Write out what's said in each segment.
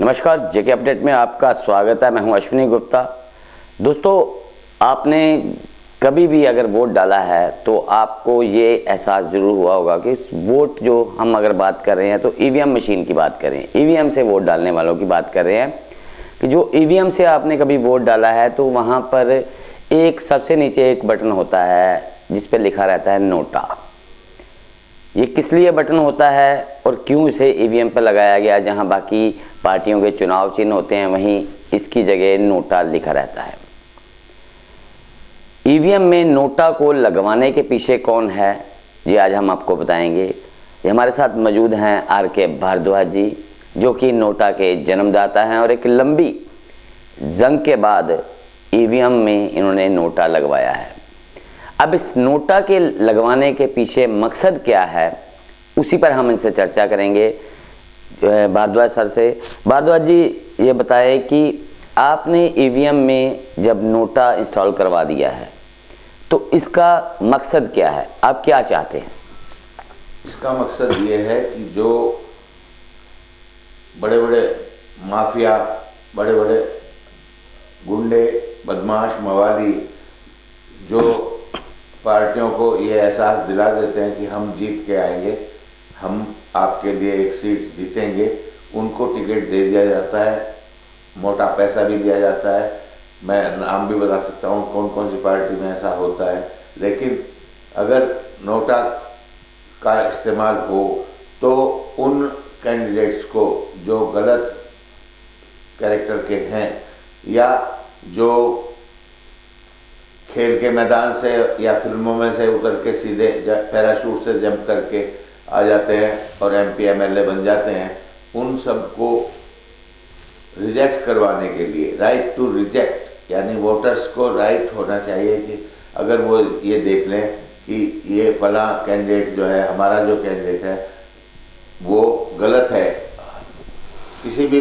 नमस्कार, जेके अपडेट में आपका स्वागत है। मैं हूं अश्विनी गुप्ता। दोस्तों, आपने कभी भी अगर वोट डाला है तो आपको ये एहसास ज़रूर हुआ होगा कि वोट जो हम अगर बात कर रहे हैं तो ईवीएम मशीन की बात करें, ईवीएम से वोट डालने वालों की बात कर रहे हैं कि जो ईवीएम से आपने कभी वोट डाला है तो वहाँ पर एक सबसे नीचे एक बटन होता है जिस पर लिखा रहता है नोटा। ये किस लिए बटन होता है और क्यों इसे ईवीएम पर लगाया गया? जहां बाकी पार्टियों के चुनाव चिन्ह होते हैं वहीं इसकी जगह नोटा लिखा रहता है। ईवीएम में नोटा को लगवाने के पीछे कौन है, ये आज हम आपको बताएंगे। ये हमारे साथ मौजूद हैं आर.के. भारद्वाज जी, जो कि नोटा के जन्मदाता हैं और एक लंबी जंग के बाद ईवीएम में इन्होंने नोटा लगवाया है। अब इस नोटा के लगवाने के पीछे मकसद क्या है, उसी पर हम इनसे चर्चा करेंगे भारद्वाज सर से। भारद्वाज जी, ये बताएं कि आपने ईवीएम में जब नोटा इंस्टॉल करवा दिया है तो इसका मकसद क्या है, आप क्या चाहते हैं? इसका मकसद ये है कि जो बड़े बड़े माफिया, बड़े बड़े गुंडे, बदमाश, मवाली जो पार्टियों को ये एहसास दिला देते हैं कि हम जीत के आएंगे, हम आपके लिए एक सीट जीतेंगे, उनको टिकट दे दिया जाता है, मोटा पैसा भी दिया जाता है। मैं नाम भी बता सकता हूँ कौन कौन सी पार्टी में ऐसा होता है। लेकिन अगर नोटा का इस्तेमाल हो तो उन कैंडिडेट्स को जो गलत कैरेक्टर के हैं या जो खेल के मैदान से या फिल्मों में से उतर के सीधे पैराशूट से जंप करके आ जाते हैं और एमपी एमएलए बन जाते हैं, उन सबको रिजेक्ट करवाने के लिए, राइट टू रिजेक्ट, यानी वोटर्स को राइट होना चाहिए कि अगर वो ये देख लें कि ये फला कैंडिडेट जो है, हमारा जो कैंडिडेट है वो गलत है, किसी भी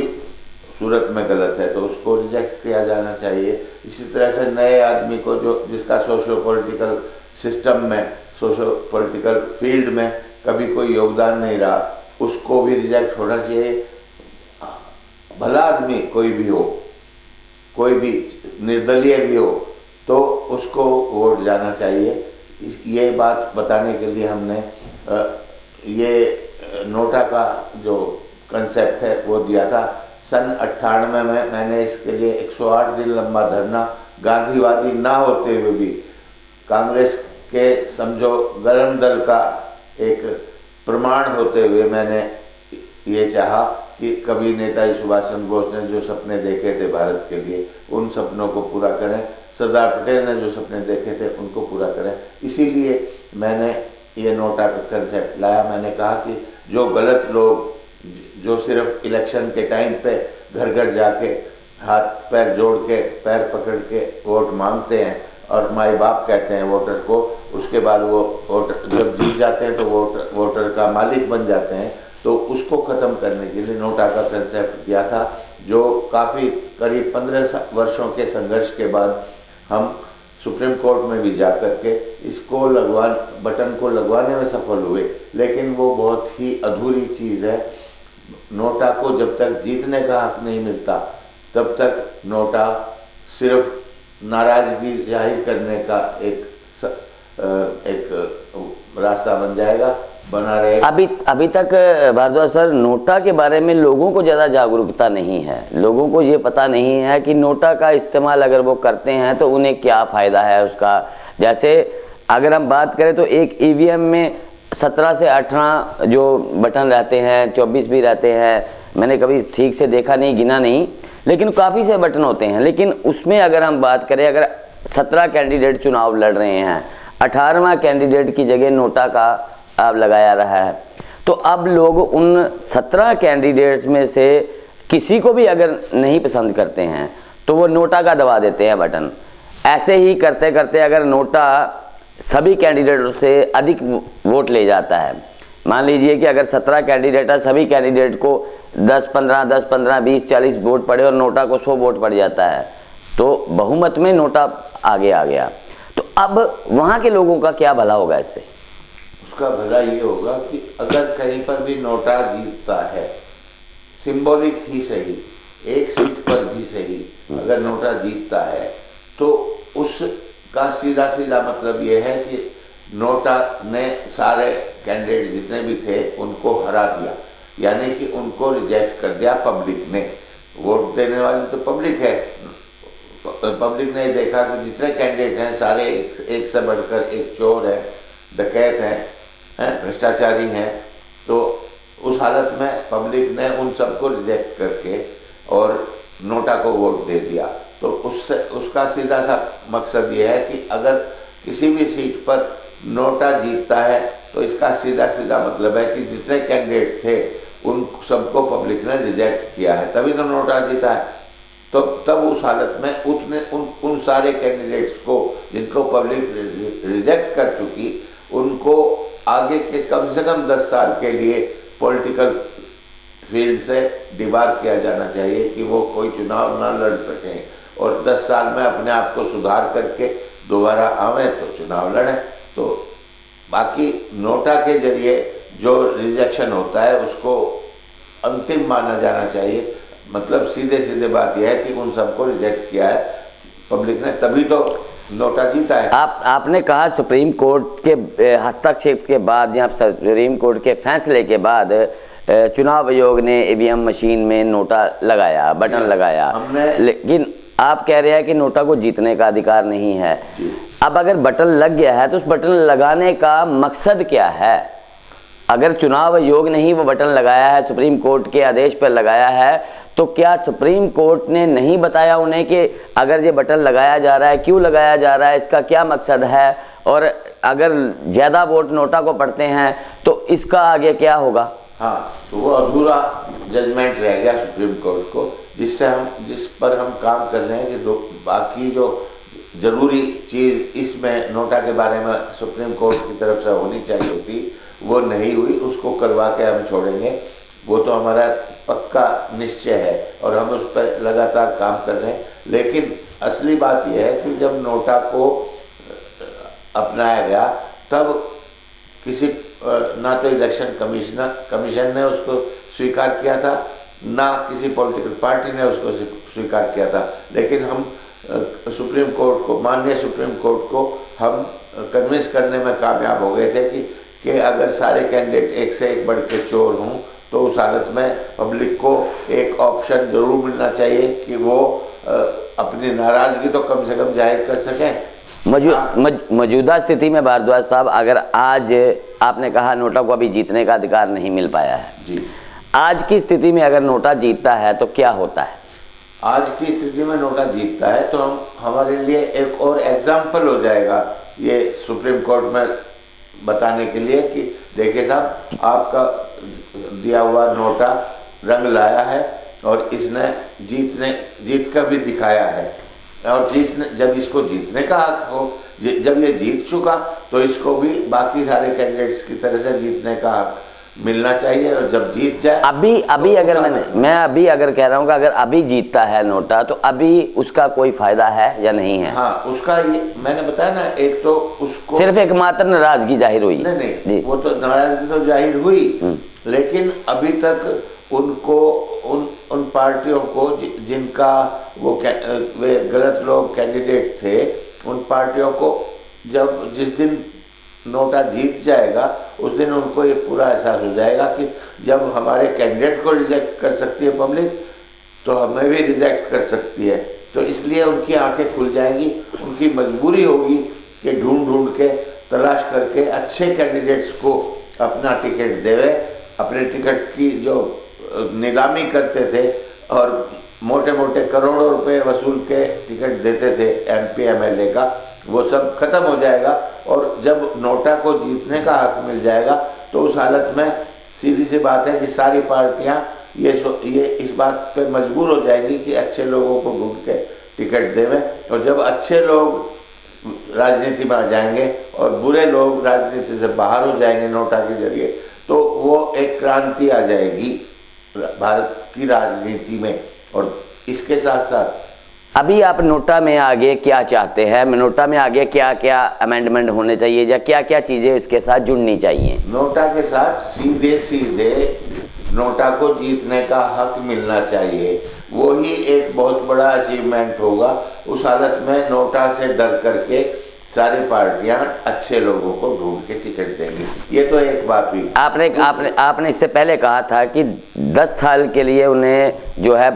सूरत में गलत है, तो उसको रिजेक्ट किया जाना चाहिए। इसी तरह से नए आदमी को जो जिसका सोशो पॉलिटिकल सिस्टम में, सोशो पॉलिटिकल फील्ड में कभी कोई योगदान नहीं रहा, उसको भी रिजेक्ट होना चाहिए। भला आदमी कोई भी हो, कोई भी निर्दलीय भी हो, तो उसको वोट जाना चाहिए। ये बात बताने के लिए हमने ये नोटा का जो कंसेप्ट है वो दिया था। सन 98 में मैंने इसके लिए 108 दिन लंबा धरना, गांधीवादी ना होते हुए भी कांग्रेस के समझो गरम दल का एक प्रमाण होते हुए मैंने ये चाहा कि कभी नेताजी सुभाष चंद्र बोस ने जो सपने देखे थे भारत के लिए, उन सपनों को पूरा करें। सरदार पटेल ने जो सपने देखे थे उनको पूरा करें। इसीलिए मैंने ये नोटा का कंसेप्ट लाया। मैंने कहा कि जो गलत लोग जो सिर्फ इलेक्शन के टाइम पे घर घर जाके हाथ पैर जोड़ के, पैर पकड़ के वोट मांगते हैं और माई बाप कहते हैं वोटर को, उसके बाद वो वोटर जब जीत जाते हैं तो वोटर का मालिक बन जाते हैं, तो उसको ख़त्म करने के लिए नोटा का कंसेप्ट किया था, जो काफ़ी करीब 15 वर्षों के संघर्ष के बाद हम सुप्रीम कोर्ट में भी जा कर के इसको बटन को लगवाने में सफल हुए। लेकिन वो बहुत ही अधूरी चीज़ है। नोटा को जब तक जीतने का हक नहीं मिलता तब तक नोटा सिर्फ नाराजगी जाहिर करने का एक रास्ता बन जाएगा, बना रहेगा। अभी तक भारद्वाज सर, नोटा के बारे में लोगों को ज़्यादा जागरूकता नहीं है। लोगों को ये पता नहीं है कि नोटा का इस्तेमाल अगर वो करते हैं तो उन्हें क्या फ़ायदा है उसका। जैसे अगर हम बात करें तो एक ईवीएम में 17 से 18 जो बटन रहते हैं, 24 भी रहते हैं, मैंने कभी ठीक से देखा नहीं, गिना नहीं, लेकिन काफ़ी से बटन होते हैं। लेकिन उसमें अगर हम बात करें, अगर 17 कैंडिडेट चुनाव लड़ रहे हैं, 18वां कैंडिडेट की जगह नोटा का अब लगाया रहा है, तो अब लोग उन 17 कैंडिडेट्स में से किसी को भी अगर नहीं पसंद करते हैं तो वो नोटा का दबा देते हैं बटन। ऐसे ही करते करते अगर नोटा सभी कैंडिडेटों से अधिक वोट ले जाता है, मान लीजिए कि अगर 17 कैंडिडेट है, सभी कैंडिडेट को 10-15, 20-40 वोट पड़े और नोटा को 100 वोट पड़ जाता है, तो बहुमत में नोटा आगे आ गया। तो अब वहाँ के लोगों का क्या भला होगा इससे? उसका भला ये होगा कि अगर कहीं पर भी नोटा जीतता है, सिंबॉलिक ही सही, एक सीट पर भी सही अगर नोटा जीतता है तो उसका सीधा सीधा मतलब ये है कि नोटा ने सारे कैंडिडेट जितने भी थे उनको हरा दिया, यानी कि उनको रिजेक्ट कर दिया पब्लिक ने। वोट देने वाली तो पब्लिक है, पब्लिक ने देखा कि जितने कैंडिडेट हैं सारे एक से बढ़कर एक चोर है, डकैत हैं, भ्रष्टाचारी हैं, तो उस हालत में पब्लिक ने उन सबको रिजेक्ट करके और नोटा को वोट दे दिया। तो उससे उसका सीधा सा मकसद ये है कि अगर किसी भी सीट पर नोटा जीतता है तो इसका सीधा सीधा मतलब है कि जितने कैंडिडेट थे उन सबको पब्लिक ने रिजेक्ट किया है, तभी तो नोटा जीता है। तो तब उस हालत में उन सारे कैंडिडेट्स को जिनको पब्लिक रिजेक्ट कर चुकी, उनको आगे के कम से कम 10 साल के लिए पॉलिटिकल फील्ड से डिबार किया जाना चाहिए कि वो कोई चुनाव ना लड़ सकें, और 10 साल में अपने आप को सुधार करके दोबारा आवे तो चुनाव लड़ें। तो बाकी नोटा के जरिए जो रिजेक्शन होता है उसको अंतिम माना जाना चाहिए। मतलब सीधे सीधे बात यह है कि उन सबको रिजेक्ट किया है पब्लिक ने, तभी तो नोटा जीता है। आपने कहा सुप्रीम कोर्ट के हस्तक्षेप के बाद या सुप्रीम कोर्ट के फैसले के बाद चुनाव आयोग ने ईवीएम मशीन में नोटा लगाया, बटन लगाया, लेकिन आप कह रहे हैं कि नोटा को जीतने का अधिकार नहीं है। अब अगर बटन लग गया है तो उस बटन लगाने का मकसद क्या है? अगर चुनाव आयोग ने ही वो बटन लगाया है, सुप्रीम कोर्ट के आदेश पर लगाया है, तो क्या सुप्रीम कोर्ट ने नहीं बताया उन्हें कि अगर ये बटन लगाया जा रहा है, क्यों लगाया जा रहा है, इसका क्या मकसद है, और अगर ज़्यादा वोट नोटा को पड़ते हैं तो इसका आगे क्या होगा? हाँ, तो वो अधूरा जजमेंट रह गया सुप्रीम कोर्ट को, जिस पर हम काम कर रहे हैं कि बाकी जो जरूरी चीज़ इसमें नोटा के बारे में सुप्रीम कोर्ट की तरफ से होनी चाहिए थी वो नहीं हुई, उसको करवा के हम छोड़ेंगे। वो तो हमारा पक्का निश्चय है और हम उस पर लगातार काम कर रहे हैं। लेकिन असली बात यह है कि जब नोटा को अपनाया गया तब किसी ना तो इलेक्शन कमीशन ने उसको स्वीकार किया था, ना किसी पॉलिटिकल पार्टी ने उसको स्वीकार किया था। लेकिन हम सुप्रीम कोर्ट को, माननीय सुप्रीम कोर्ट को हम कन्विंस करने में कामयाब हो गए थे कि अगर सारे कैंडिडेट एक से एक बढ़ के चोर हों तो उस हालत में पब्लिक को एक ऑप्शन जरूर मिलना चाहिए कि वो अपनी नाराज़गी तो कम से कम जाहिर कर सकें। मौजूदा स्थिति में भारद्वाज साहब, अगर आज आपने कहा नोटा को अभी जीतने का अधिकार नहीं मिल पाया है जी, आज की स्थिति में अगर नोटा जीतता है तो क्या होता है? आज की स्थिति में नोटा जीतता है तो हमारे लिए एक और एग्जाम्पल हो जाएगा ये सुप्रीम कोर्ट में बताने के लिए कि देखिए साहब, आपका दिया हुआ नोटा रंग लाया है और इसने जीत कर भी दिखाया है, और जब इसको जीतने का हक हो, जब ये जीत चुका तो इसको भी बाकी सारे कैंडिडेट्स की तरह से जीतने का हक मिलना चाहिए। और जब जीत जाए अभी अगर मैं अभी अगर कह रहा हूँ कि अगर अभी जीतता है नोटा तो अभी उसका कोई फायदा है या नहीं है? हाँ, उसका ये मैंने बताया ना, एक तो उसको सिर्फ एकमात्र नाराजगी जाहिर हुई। नहीं, वो तो नाराजगी तो जाहिर हुई, लेकिन अभी तक उनको उन पार्टियों को जिनका वे गलत लोग कैंडिडेट थे, उन पार्टियों को जिस दिन नोटा जीत जाएगा उस दिन उनको ये पूरा एहसास हो जाएगा कि जब हमारे कैंडिडेट को रिजेक्ट कर सकती है पब्लिक तो हमें भी रिजेक्ट कर सकती है। तो इसलिए उनकी आंखें खुल जाएंगी, उनकी मजबूरी होगी कि ढूंढ के तलाश करके अच्छे कैंडिडेट्स को अपना टिकट देवे। अपने टिकट की जो नीलामी करते थे और मोटे मोटे करोड़ों रुपए वसूल के टिकट देते थे MP MLA का, वो सब खत्म हो जाएगा। और जब नोटा को जीतने का हक मिल जाएगा तो उस हालत में सीधी सी बात है कि सारी पार्टियां ये इस बात पे मजबूर हो जाएगी कि अच्छे लोगों को ढूंढ के टिकट देवें। और जब अच्छे लोग राजनीति में आ जाएंगे और बुरे लोग राजनीति से बाहर हो जाएंगे नोटा के जरिए, तो वो एक क्रांति आ जाएगी भारत की राजनीति में। और इसके साथ साथ अभी आप नोटा में आगे क्या चाहते हैं? नोटा में आगे क्या क्या अमेंडमेंट होने चाहिए या क्या क्या चीज़ें इसके साथ जुड़नी चाहिए? नोटा के साथ सीधे नोटा को जीतने का हक मिलना चाहिए। वो ही एक बहुत बड़ा अचीवमेंट होगा। उस हालत में नोटा से डर करके सारी पार्टियां अच्छे लोगों को ढूंढ के टिकट देंगी। ये तो एक बात हुई। आपने इससे पहले कहा था कि 10 साल के लिए उन्हें जो है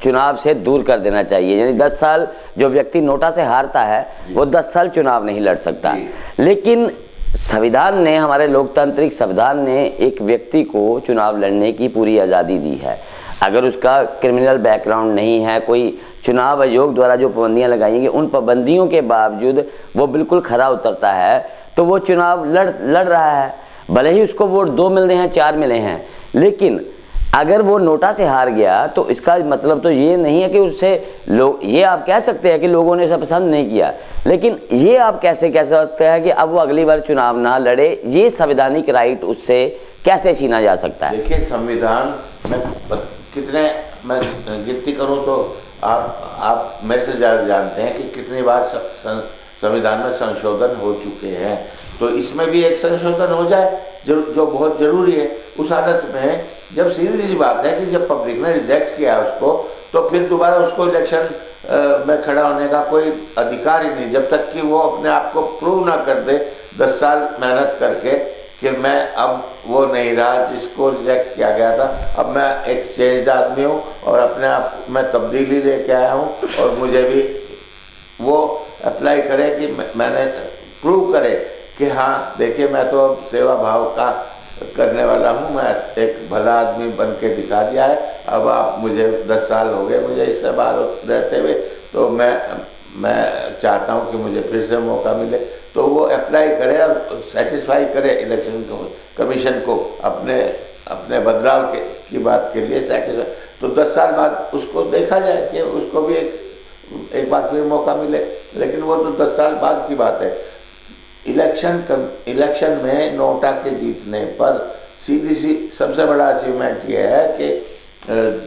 चुनाव से दूर कर देना चाहिए, यानी 10 साल जो व्यक्ति नोटा से हारता है वो 10 साल चुनाव नहीं लड़ सकता। लेकिन संविधान ने, हमारे लोकतांत्रिक संविधान ने एक व्यक्ति को चुनाव लड़ने की पूरी आज़ादी दी है। अगर उसका क्रिमिनल बैकग्राउंड नहीं है, कोई चुनाव आयोग द्वारा जो पाबंदियां लगाई गई उन पाबंदियों के बावजूद वो बिल्कुल खरा उतरता है तो वो चुनाव लड़ रहा है। भले ही उसको वोट 2 मिले हैं, 4 मिले हैं, लेकिन अगर वो नोटा से हार गया तो इसका मतलब तो ये नहीं है कि उससे लोग, ये आप कह सकते हैं कि लोगों ने उसे पसंद नहीं किया, लेकिन ये आप कैसे कह सकते हैं कि अब वो अगली बार चुनाव ना लड़े? ये संवैधानिक राइट उससे कैसे छीना जा सकता है? देखिए, संविधान में कितने, मैं गिनती करूं तो आप मेरे से ज़्यादा जानते हैं कि कितनी बार संविधान में संशोधन हो चुके हैं। तो इसमें भी एक संशोधन हो जाए जो बहुत ज़रूरी है। उस हालत में जब सीधी सी बात है कि जब पब्लिक ने रिजेक्ट किया उसको, तो फिर दोबारा उसको इलेक्शन में खड़ा होने का कोई अधिकार ही नहीं, जब तक कि वो अपने आप को प्रूव ना कर दे 10 साल मेहनत करके कि मैं अब वो नहीं रहा जिसको रिजेक्ट किया गया था, अब मैं एक चेंज्ड आदमी हूँ और अपने आप में तब्दीली लेके आया हूँ। और मुझे भी वो अप्लाई करे कि मैंने प्रूव करे कि हाँ देखिए, मैं तो अब सेवा भाव का करने वाला हूँ, मैं एक भला आदमी बन के दिखा दिया है। अब आप मुझे 10 साल हो गए मुझे इससे बाहर रहते हुए, तो मैं चाहता हूँ कि मुझे फिर से मौका मिले। तो वो अप्लाई करे और सेटिस्फाई करे इलेक्शन कमीशन को अपने बदलाव की बात के लिए सेटिस्फाई। तो 10 साल बाद उसको देखा जाए कि उसको भी एक बार फिर मौका मिले, लेकिन वो तो 10 साल बाद की बात है। इलेक्शन में नोटा के जीतने पर सीधी सी सबसे बड़ा अचीवमेंट ये है कि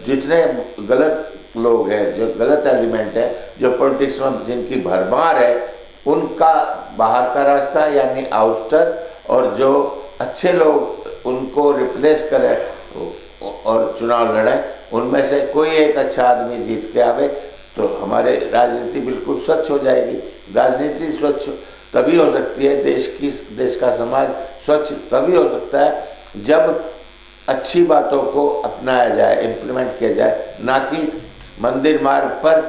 जितने गलत लोग हैं, जो गलत एलिमेंट है, जो पॉलिटिक्स में जिनकी भरमार है, उनका बाहर का रास्ता यानी आउटस्टर, और जो अच्छे लोग उनको रिप्लेस करें और चुनाव लड़ें, उनमें से कोई एक अच्छा आदमी जीत के आवे तो हमारे राजनीति बिल्कुल स्वच्छ हो जाएगी। राजनीति स्वच्छ तभी हो सकती है, देश का समाज स्वच्छ तभी हो सकता है जब अच्छी बातों को अपनाया जाए, इम्प्लीमेंट किया जाए, ना कि मंदिर मार्ग पर,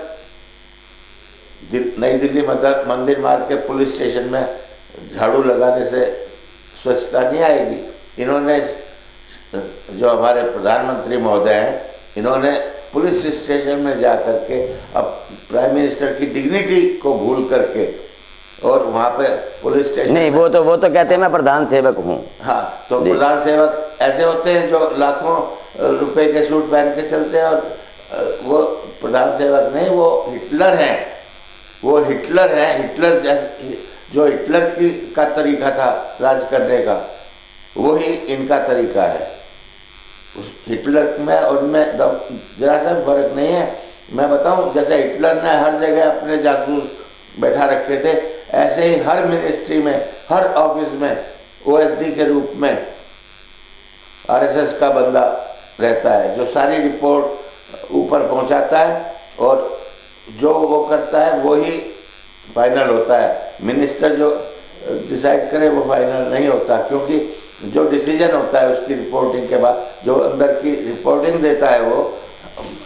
नई दिल्ली मंदिर मार्ग के पुलिस स्टेशन में झाड़ू लगाने से स्वच्छता नहीं आएगी। इन्होंने, जो हमारे प्रधानमंत्री महोदय हैं, इन्होंने पुलिस स्टेशन में जा करके अब प्राइम मिनिस्टर की डिग्निटी को भूल करके, और वहाँ पे पुलिस स्टेशन नहीं, वो तो कहते हैं मैं प्रधान सेवक हूँ। हाँ, तो प्रधान सेवक ऐसे होते हैं जो लाखों रुपए के सूट पहन के चलते हैं, और वो प्रधान सेवक नहीं, वो हिटलर हैं। वो हिटलर हैं। हिटलर जो हिटलर का तरीका था राज करने का, वही इनका तरीका है। उस हिटलर में और उनमें जरा सा फर्क नहीं है। मैं बताऊं, जैसे हिटलर ने हर जगह अपने जासूस बैठा रखे थे, ऐसे ही हर मिनिस्ट्री में, हर ऑफिस में ओएसडी के रूप में आरएसएस का बंदा रहता है, जो सारी रिपोर्ट ऊपर पहुंचाता है, और जो वो करता है वो ही फाइनल होता है। मिनिस्टर जो डिसाइड करे वो फाइनल नहीं होता, क्योंकि जो डिसीजन होता है उसकी रिपोर्टिंग के बाद, जो अंदर की रिपोर्टिंग देता है वो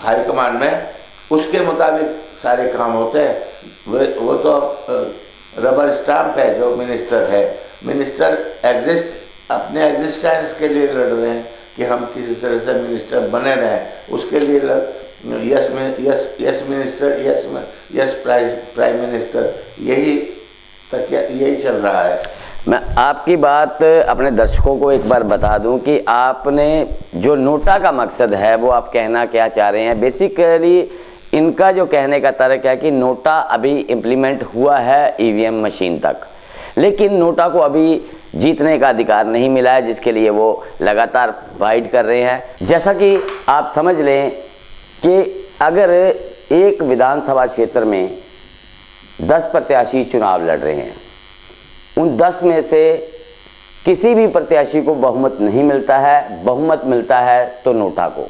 हाई कमांड में, उसके मुताबिक सारे काम होते हैं। वो तो रबर स्टाम्प है जो मिनिस्टर है। मिनिस्टर अपने एग्जिस्टेंस के लिए लड़ रहे हैं कि हम किसी तरह से मिनिस्टर बने रहें, उसके लिए yes minister, yes prime minister, यही चल रहा है। मैं आपकी बात अपने दर्शकों को एक बार बता दूं कि आपने जो नोटा का मकसद है वो आप कहना क्या चाह रहे हैं। बेसिकली इनका जो कहने का तर्क है कि नोटा अभी इम्प्लीमेंट हुआ है ईवीएम मशीन तक, लेकिन नोटा को अभी जीतने का अधिकार नहीं मिला है, जिसके लिए वो लगातार फाइट कर रहे हैं। जैसा कि आप समझ लें कि अगर एक विधानसभा क्षेत्र में 10 प्रत्याशी चुनाव लड़ रहे हैं, उन 10 में से किसी भी प्रत्याशी को बहुमत नहीं मिलता है, बहुमत मिलता है तो नोटा को।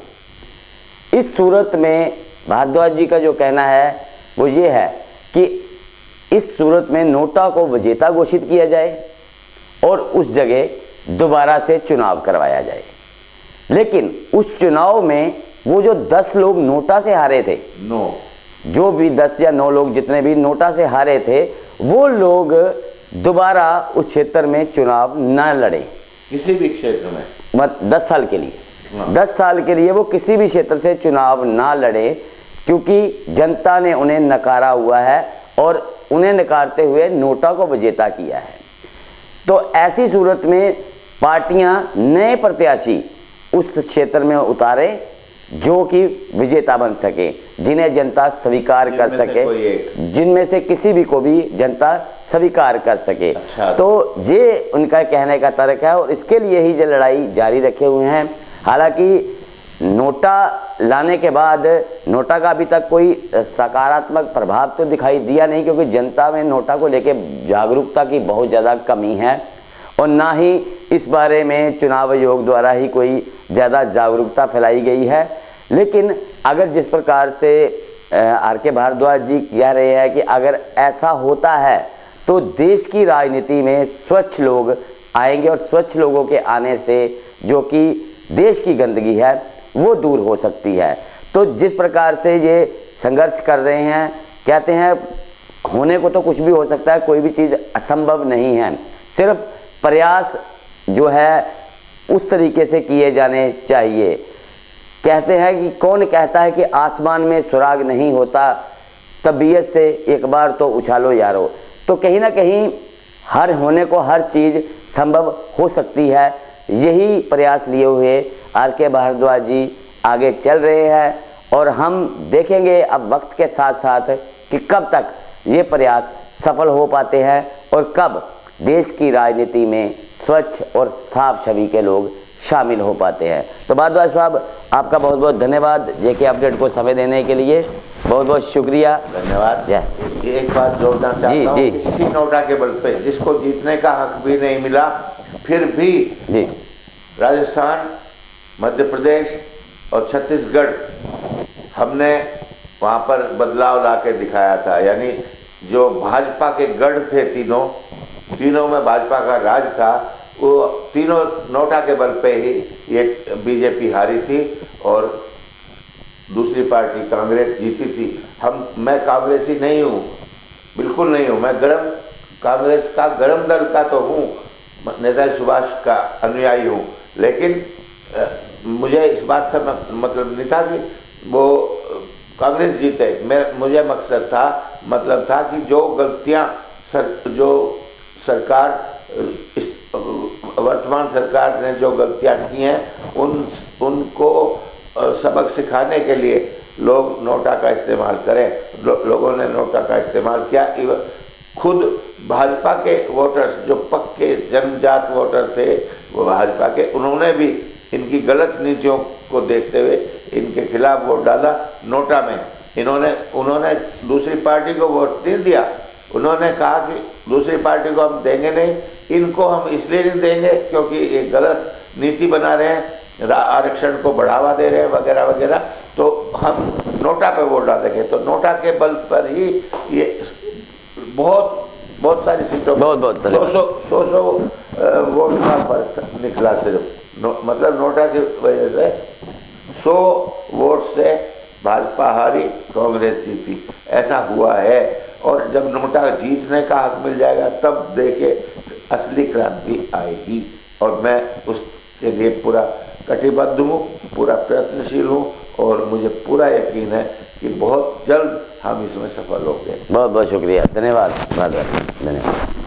इस सूरत में भारद्वाज जी का जो कहना है वो ये है कि इस सूरत में नोटा को विजेता घोषित किया जाए और उस जगह दोबारा से चुनाव करवाया जाए। लेकिन उस चुनाव में वो जो 10 लोग नोटा से हारे थे, जो भी 10 या 9 लोग जितने भी नोटा से हारे थे, वो लोग दोबारा उस क्षेत्र में चुनाव न लड़े, किसी भी क्षेत्र में 10 साल के लिए। 10 साल के लिए वो किसी भी क्षेत्र से चुनाव ना लड़े, क्योंकि जनता ने उन्हें नकारा हुआ है और उन्हें नकारते हुए नोटा को विजेता किया है। तो ऐसी सूरत में पार्टियां नए प्रत्याशी उस क्षेत्र में उतारे जो कि विजेता बन सके, जिन्हें जनता स्वीकार कर सके, जिनमें से किसी भी को भी जनता स्वीकार कर सके। अच्छा। तो ये उनका कहने का तर्क है और इसके लिए ही ये लड़ाई जारी रखे हुए हैं। हालांकि नोटा लाने के बाद नोटा का अभी तक कोई सकारात्मक प्रभाव तो दिखाई दिया नहीं, क्योंकि जनता में नोटा को लेकर जागरूकता की बहुत ज़्यादा कमी है और ना ही इस बारे में चुनाव आयोग द्वारा ही कोई ज़्यादा जागरूकता फैलाई गई है। लेकिन अगर जिस प्रकार से आर.के. भारद्वाज जी कह रहे हैं कि अगर ऐसा होता है तो देश की राजनीति में स्वच्छ लोग आएंगे और स्वच्छ लोगों के आने से जो कि देश की गंदगी है वो दूर हो सकती है। तो जिस प्रकार से ये संघर्ष कर रहे हैं, कहते हैं होने को तो कुछ भी हो सकता है, कोई भी चीज़ असंभव नहीं है, सिर्फ प्रयास जो है उस तरीके से किए जाने चाहिए। कहते हैं कि कौन कहता है कि आसमान में सुराग नहीं होता, तबीयत से एक बार तो उछालो यारो। तो कहीं ना कहीं हर होने को हर चीज़ संभव हो सकती है। यही प्रयास लिए हुए आर.के. भारद्वाज जी आगे चल रहे हैं और हम देखेंगे अब वक्त के साथ साथ कि कब तक ये प्रयास सफल हो पाते हैं और कब देश की राजनीति में स्वच्छ और साफ छवि के लोग शामिल हो पाते हैं। तो भारद्वाज साहब, आपका बहुत बहुत धन्यवाद जेके अपडेट को समय देने के लिए, बहुत बहुत शुक्रिया। धन्यवाद। एक बात जोड़ना चाहता हूँ, इसी नोटा के बल पे जिसको जीतने का हक भी नहीं मिला, फिर भी जी राजस्थान, मध्य प्रदेश और छत्तीसगढ़ हमने वहाँ पर बदलाव ला के दिखाया था। यानी जो भाजपा के गढ़ थे तीनों में भाजपा का राज था, वो तीनों नोटा के बल पे ही ये बीजेपी हारी थी और दूसरी पार्टी कांग्रेस जीती थी। मैं कांग्रेसी नहीं हूँ, बिल्कुल नहीं हूँ। मैं कांग्रेस का गरम दल का तो हूँ, नेताजी सुभाष का अनुयायी हूँ, लेकिन मुझे इस बात से मतलब नहीं था कि वो कांग्रेस जीते। मुझे मतलब था कि जो गलतियाँ जो सरकार वर्तमान सरकार ने जो गलतियाँ की हैं उनको सबक सिखाने के लिए लोग नोटा का इस्तेमाल करें। लोगों ने नोटा का इस्तेमाल किया। खुद भाजपा के वोटर्स जो पक्के जन्मजात वोटर थे वो भाजपा के, उन्होंने भी इनकी गलत नीतियों को देखते हुए इनके खिलाफ वोट डाला। नोटा में उन्होंने दूसरी पार्टी को वोट नहीं दिया। उन्होंने कहा कि दूसरी पार्टी को हम देंगे नहीं, इनको हम इसलिए नहीं देंगे क्योंकि ये गलत नीति बना रहे हैं, आरक्षण को बढ़ावा दे रहे हैं वगैरह वगैरह, तो हम नोटा पे वोट डालेंगे। तो नोटा के बल पर ही ये बहुत सारी सीटों बहुत 200 वोट का फर्क निकला सिर्फ। मतलब नोटा की वजह से 100 वोट से भाजपा हारी, कांग्रेस जीती, ऐसा हुआ है। और जब नोटा जीतने का हक मिल जाएगा तब देखे असली क्रांति आएगी। और मैं उसके लिए पूरा कटिबद्ध हूँ, पूरा प्रयत्नशील हूँ और मुझे पूरा यकीन है कि बहुत जल्द हम इसमें सफल होंगे। बहुत बहुत शुक्रिया, धन्यवाद, धन्यवाद।